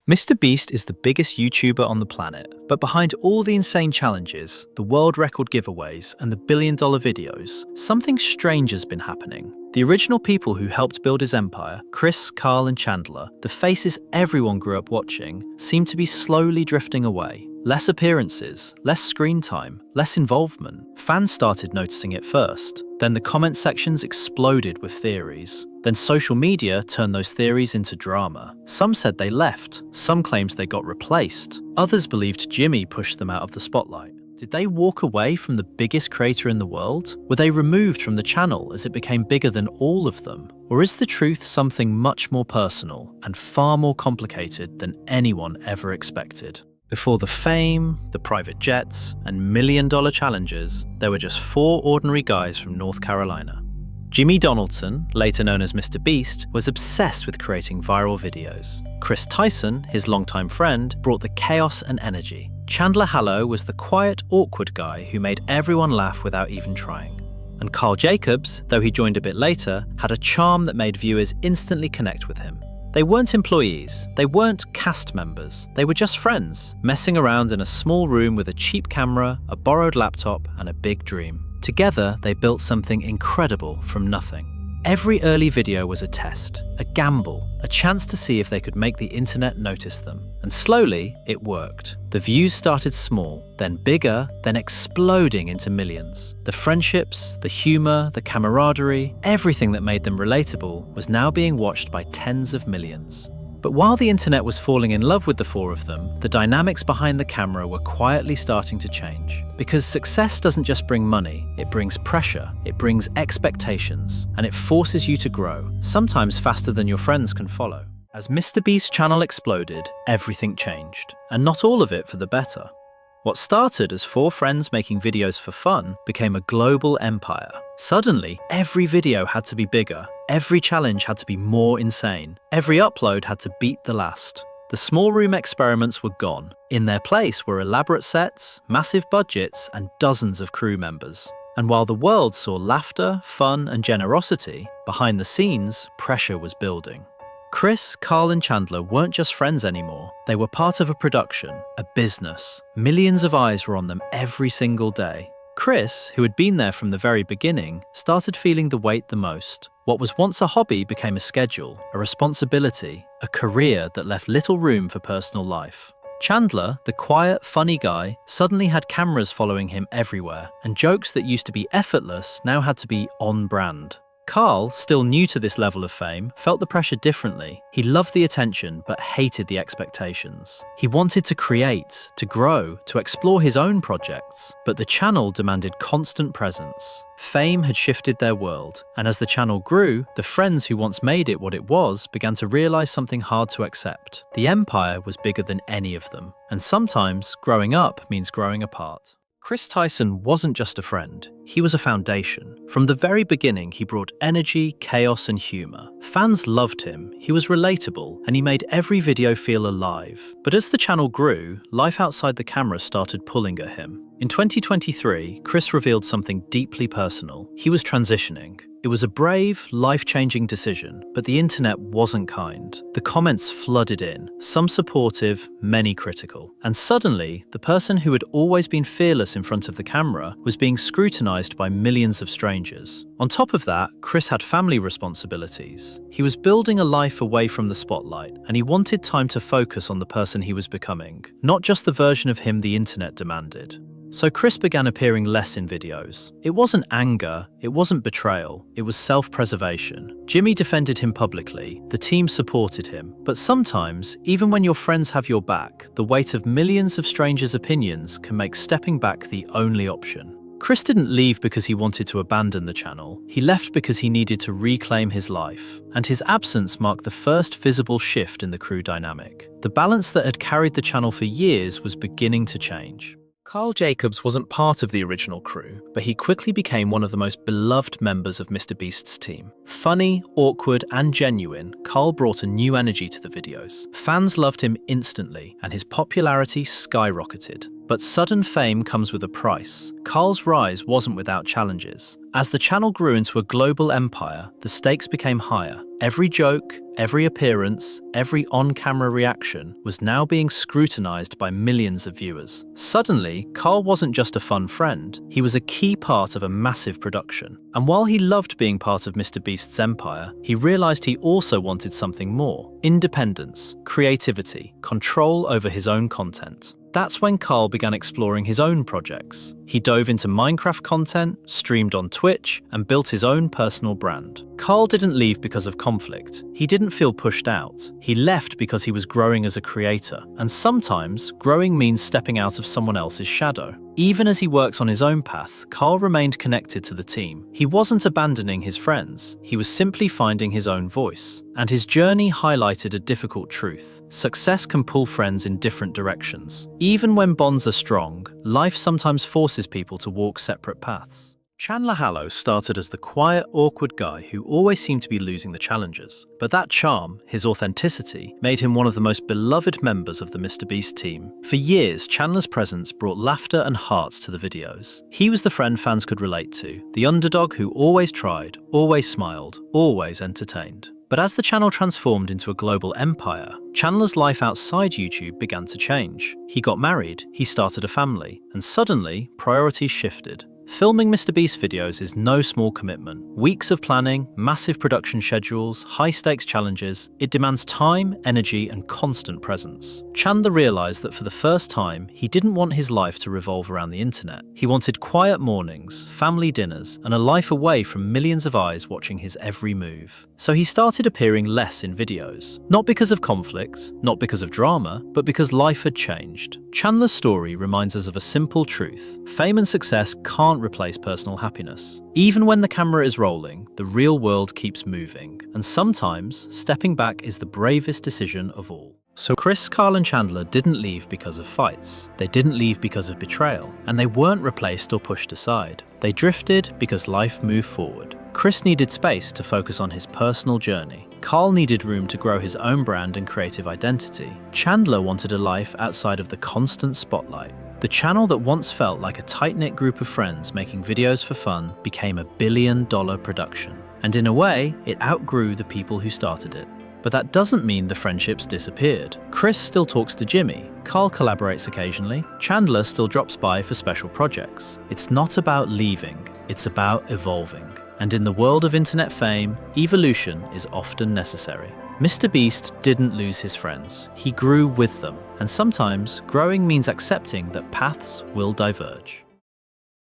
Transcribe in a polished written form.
MrBeast is the biggest YouTuber on the planet, but behind all the insane challenges, the world record giveaways, and the billion-dollar videos, something strange has been happening. The original people who helped build his empire, Kris, Karl, and Chandler, the faces everyone grew up watching, seem to be slowly drifting away. Less appearances, less screen time, less involvement. Fans started noticing it first. Then the comment sections exploded with theories. Then social media turned those theories into drama. Some said they left, some claimed they got replaced. Others believed Jimmy pushed them out of the spotlight. Did they walk away from the biggest creator in the world? Were they removed from the channel as it became bigger than all of them? Or is the truth something much more personal and far more complicated than anyone ever expected? Before the fame, the private jets, and million-dollar challenges, there were just 4 ordinary guys from North Carolina. Jimmy Donaldson, later known as MrBeast, was obsessed with creating viral videos. Kris Tyson, his longtime friend, brought the chaos and energy. Chandler Karl was the quiet, awkward guy who made everyone laugh without even trying. And Karl Jacobs, though he joined a bit later, had a charm that made viewers instantly connect with him. They weren't employees, they weren't cast members, they were just friends, messing around in a small room with a cheap camera, a borrowed laptop, and a big dream. Together, they built something incredible from nothing. Every early video was a test, a gamble, a chance to see if they could make the internet notice them. And slowly, it worked. The views started small, then bigger, then exploding into millions. The friendships, the humor, the camaraderie, everything that made them relatable was now being watched by tens of millions. But while the internet was falling in love with the 4 of them, the dynamics behind the camera were quietly starting to change. Because success doesn't just bring money, it brings pressure, it brings expectations, and it forces you to grow, sometimes faster than your friends can follow. As MrBeast's channel exploded, everything changed, and not all of it for the better. What started as 4 friends making videos for fun became a global empire. Suddenly, every video had to be bigger, every challenge had to be more insane, every upload had to beat the last. The small room experiments were gone. In their place were elaborate sets, massive budgets, and dozens of crew members. And while the world saw laughter, fun, and generosity, behind the scenes, pressure was building. Kris, Karl, and Chandler weren't just friends anymore. They were part of a production, a business. Millions of eyes were on them every single day. Kris, who had been there from the very beginning, started feeling the weight the most. What was once a hobby became a schedule, a responsibility, a career that left little room for personal life. Chandler, the quiet, funny guy, suddenly had cameras following him everywhere, and jokes that used to be effortless now had to be on brand. Karl, still new to this level of fame, felt the pressure differently. He loved the attention, but hated the expectations. He wanted to create, to grow, to explore his own projects, but the channel demanded constant presence. Fame had shifted their world, and as the channel grew, the friends who once made it what it was began to realize something hard to accept. The empire was bigger than any of them, and sometimes growing up means growing apart. Kris Tyson wasn't just a friend, he was a foundation. From the very beginning, he brought energy, chaos, and humor. Fans loved him, he was relatable, and he made every video feel alive. But as the channel grew, life outside the camera started pulling at him. In 2023, Kris revealed something deeply personal. He was transitioning. It was a brave, life-changing decision, but the internet wasn't kind. The comments flooded in, some supportive, many critical. And suddenly, the person who had always been fearless in front of the camera was being scrutinized by millions of strangers. On top of that, Kris had family responsibilities. He was building a life away from the spotlight, and he wanted time to focus on the person he was becoming, not just the version of him the internet demanded. So Kris began appearing less in videos. It wasn't anger, it wasn't betrayal, it was self-preservation. Jimmy defended him publicly, the team supported him, but sometimes, even when your friends have your back, the weight of millions of strangers' opinions can make stepping back the only option. Kris didn't leave because he wanted to abandon the channel. He left because he needed to reclaim his life, and his absence marked the first visible shift in the crew dynamic. The balance that had carried the channel for years was beginning to change. Karl Jacobs wasn't part of the original crew, but he quickly became one of the most beloved members of MrBeast's team. Funny, awkward, and genuine, Karl brought a new energy to the videos. Fans loved him instantly, and his popularity skyrocketed. But sudden fame comes with a price. Karl's rise wasn't without challenges. As the channel grew into a global empire, the stakes became higher. Every joke, every appearance, every on-camera reaction was now being scrutinized by millions of viewers. Suddenly, Karl wasn't just a fun friend, he was a key part of a massive production. And while he loved being part of MrBeast's empire, he realized he also wanted something more: independence, creativity, control over his own content. That's when Karl began exploring his own projects. He dove into Minecraft content, streamed on Twitch, and built his own personal brand. Karl didn't leave because of conflict. He didn't feel pushed out. He left because he was growing as a creator. And sometimes, growing means stepping out of someone else's shadow. Even as he works on his own path, Karl remained connected to the team. He wasn't abandoning his friends. He was simply finding his own voice. And his journey highlighted a difficult truth: success can pull friends in different directions. Even when bonds are strong, life sometimes forces people to walk separate paths. Chandler Karl started as the quiet, awkward guy who always seemed to be losing the challenges. But that charm, his authenticity, made him one of the most beloved members of the MrBeast team. For years, Chandler's presence brought laughter and hearts to the videos. He was the friend fans could relate to, the underdog who always tried, always smiled, always entertained. But as the channel transformed into a global empire, Chandler's life outside YouTube began to change. He got married, he started a family, and suddenly, priorities shifted. Filming MrBeast videos is no small commitment. Weeks of planning, massive production schedules, high-stakes challenges. It demands time, energy, and constant presence. Chandler realized that for the first time, he didn't want his life to revolve around the internet. He wanted quiet mornings, family dinners, and a life away from millions of eyes watching his every move. So he started appearing less in videos. Not because of conflicts, not because of drama, but because life had changed. Chandler's story reminds us of a simple truth: fame and success can't replace personal happiness. Even when the camera is rolling, the real world keeps moving, and sometimes stepping back is the bravest decision of all. So Kris, Karl, and Chandler didn't leave because of fights. They didn't leave because of betrayal, and they weren't replaced or pushed aside. They drifted because life moved forward. Kris needed space to focus on his personal journey. Karl needed room to grow his own brand and creative identity. Chandler wanted a life outside of the constant spotlight. The channel that once felt like a tight-knit group of friends making videos for fun became a billion-dollar production. And in a way, it outgrew the people who started it. But that doesn't mean the friendships disappeared. Kris still talks to Jimmy, Karl collaborates occasionally, Chandler still drops by for special projects. It's not about leaving, it's about evolving. And in the world of internet fame, evolution is often necessary. MrBeast didn't lose his friends, he grew with them. And sometimes, growing means accepting that paths will diverge.